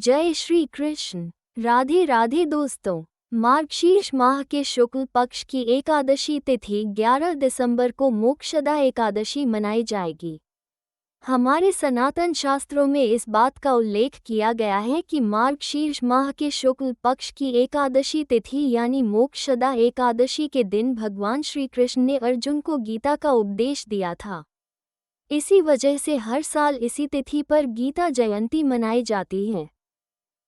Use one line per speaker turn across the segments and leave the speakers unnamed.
जय श्री कृष्ण। राधे राधे दोस्तों। मार्गशीर्ष माह के शुक्ल पक्ष की एकादशी तिथि 11 दिसंबर को मोक्षदा एकादशी मनाई जाएगी। हमारे सनातन शास्त्रों में इस बात का उल्लेख किया गया है कि मार्गशीर्ष माह के शुक्ल पक्ष की एकादशी तिथि यानी मोक्षदा एकादशी के दिन भगवान श्री कृष्ण ने अर्जुन को गीता का उपदेश दिया था। इसी वजह से हर साल इसी तिथि पर गीता जयंती मनाई जाती है।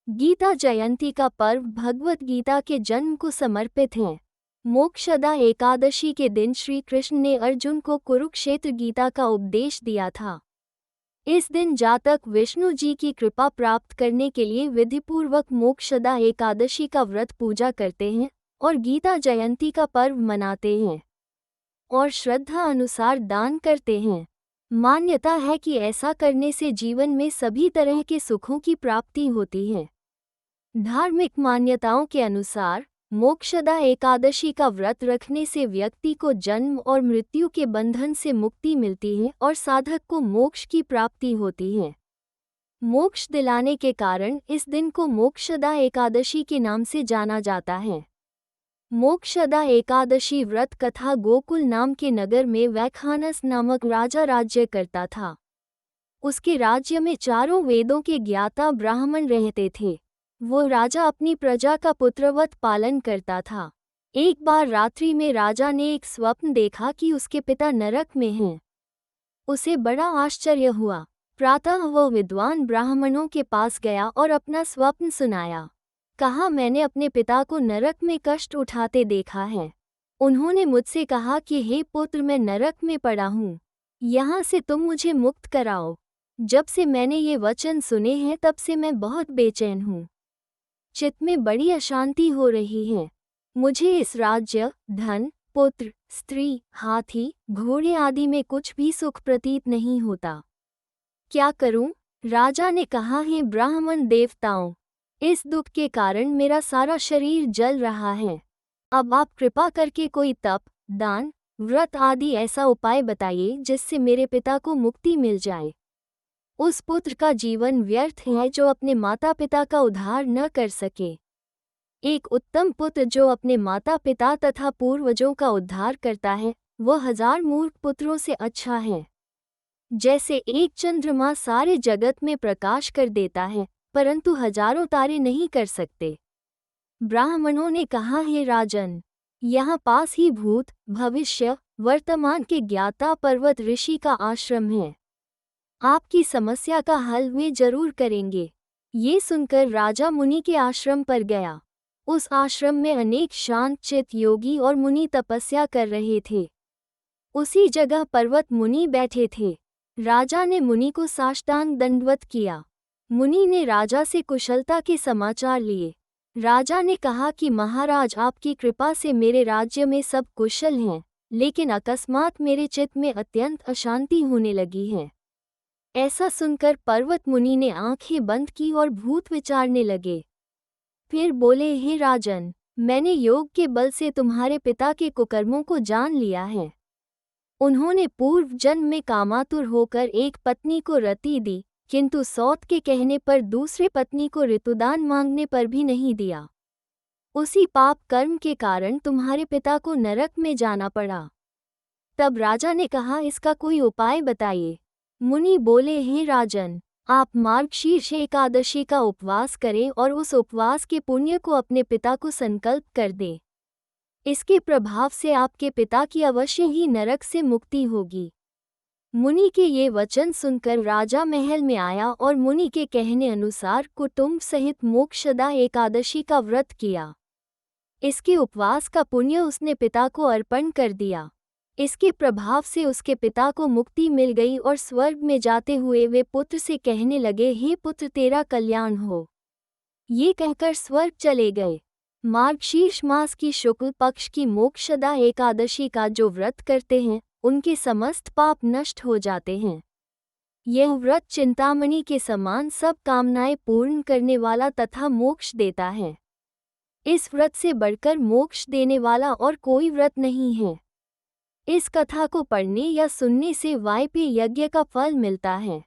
गीता जयंती का पर्व भगवत गीता के जन्म को समर्पित है। मोक्षदा एकादशी के दिन श्री कृष्ण ने अर्जुन को कुरुक्षेत्र गीता का उपदेश दिया था। इस दिन जातक विष्णु जी की कृपा प्राप्त करने के लिए विधिपूर्वक मोक्षदा एकादशी का व्रत पूजा करते हैं और गीता जयंती का पर्व मनाते हैं और श्रद्धा अनुसार दान करते हैं। मान्यता है कि ऐसा करने से जीवन में सभी तरह के सुखों की प्राप्ति होती है। धार्मिक मान्यताओं के अनुसार मोक्षदा एकादशी का व्रत रखने से व्यक्ति को जन्म और मृत्यु के बंधन से मुक्ति मिलती है और साधक को मोक्ष की प्राप्ति होती है। मोक्ष दिलाने के कारण इस दिन को मोक्षदा एकादशी के नाम से जाना जाता है। मोक्षदा एकादशी व्रत कथा गोकुल नाम के नगर में वैखानस नामक राजा राज्य करता था। उसके राज्य में चारों वेदों के ज्ञाता ब्राह्मण रहते थे। वो राजा अपनी प्रजा का पुत्रवत पालन करता था। एक बार रात्रि में राजा ने एक स्वप्न देखा कि उसके पिता नरक में हैं। उसे बड़ा आश्चर्य हुआ। प्रातः वह विद्वान ब्राह्मणों के पास गया और अपना स्वप्न सुनाया। कहा, मैंने अपने पिता को नरक में कष्ट उठाते देखा है। उन्होंने मुझसे कहा कि हे पुत्र, मैं नरक में पड़ा हूँ, यहाँ से तुम मुझे मुक्त कराओ। जब से मैंने ये वचन सुने हैं तब से मैं बहुत बेचैन हूँ। चित्त में बड़ी अशांति हो रही है। मुझे इस राज्य, धन, पुत्र, स्त्री, हाथी, घोड़े आदि में कुछ भी सुख प्रतीत नहीं होता। क्या करूं? राजा ने कहा, है ब्राह्मण देवताओं, इस दुख के कारण मेरा सारा शरीर जल रहा है। अब आप कृपा करके कोई तप, दान, व्रत आदि ऐसा उपाय बताइए जिससे मेरे पिता को मुक्ति मिल जाए। उस पुत्र का जीवन व्यर्थ है जो अपने माता पिता का उद्धार न कर सके। एक उत्तम पुत्र जो अपने माता पिता तथा पूर्वजों का उद्धार करता है, वह 1000 मूर्ख पुत्रों से अच्छा है। जैसे एक चंद्रमा सारे जगत में प्रकाश कर देता है, परंतु हजारों तारे नहीं कर सकते। ब्राह्मणों ने कहा, हे राजन, यहाँ पास ही भूत, भविष्य, वर्तमान के ज्ञाता पर्वत ऋषि का आश्रम है। आपकी समस्या का हल वे जरूर करेंगे। ये सुनकर राजा मुनि के आश्रम पर गया। उस आश्रम में अनेक शांत चित्त योगी और मुनि तपस्या कर रहे थे। उसी जगह पर्वत मुनि बैठे थे। राजा ने मुनि को साष्टांग दंडवत किया। मुनि ने राजा से कुशलता के समाचार लिए। राजा ने कहा कि महाराज, आपकी कृपा से मेरे राज्य में सब कुशल हैं, लेकिन अकस्मात मेरे चित्त में अत्यंत अशांति होने लगी है। ऐसा सुनकर पर्वत मुनि ने आंखें बंद की और भूत विचारने लगे। फिर बोले, हे राजन, मैंने योग के बल से तुम्हारे पिता के कुकर्मों को जान लिया है। उन्होंने पूर्व जन्म में कामातुर होकर एक पत्नी को रति दी, किंतु सौत के कहने पर दूसरे पत्नी को ऋतुदान मांगने पर भी नहीं दिया। उसी पाप कर्म के कारण तुम्हारे पिता को नरक में जाना पड़ा। तब राजा ने कहा, इसका कोई उपाय बताइए। मुनि बोले, हे राजन, आप मार्गशीर्ष एकादशी का उपवास करें और उस उपवास के पुण्य को अपने पिता को संकल्प कर दें। इसके प्रभाव से आपके पिता की अवश्य ही नरक से मुक्ति होगी। मुनि के ये वचन सुनकर राजा महल में आया और मुनि के कहने अनुसार कुटुंब सहित मोक्षदा एकादशी का व्रत किया। इसके उपवास का पुण्य उसने पिता को अर्पण कर दिया। इसके प्रभाव से उसके पिता को मुक्ति मिल गई और स्वर्ग में जाते हुए वे पुत्र से कहने लगे, हे पुत्र, तेरा कल्याण हो। ये कहकर स्वर्ग चले गए। मार्गशीर्ष मास की शुक्ल पक्ष की मोक्षदा एकादशी का जो व्रत करते हैं, उनके समस्त पाप नष्ट हो जाते हैं। यह व्रत चिंतामणि के समान सब कामनाएं पूर्ण करने वाला तथा मोक्ष देता है। इस व्रत से बढ़कर मोक्ष देने वाला और कोई व्रत नहीं है। इस कथा को पढ़ने या सुनने से वायपे यज्ञ का फल मिलता है।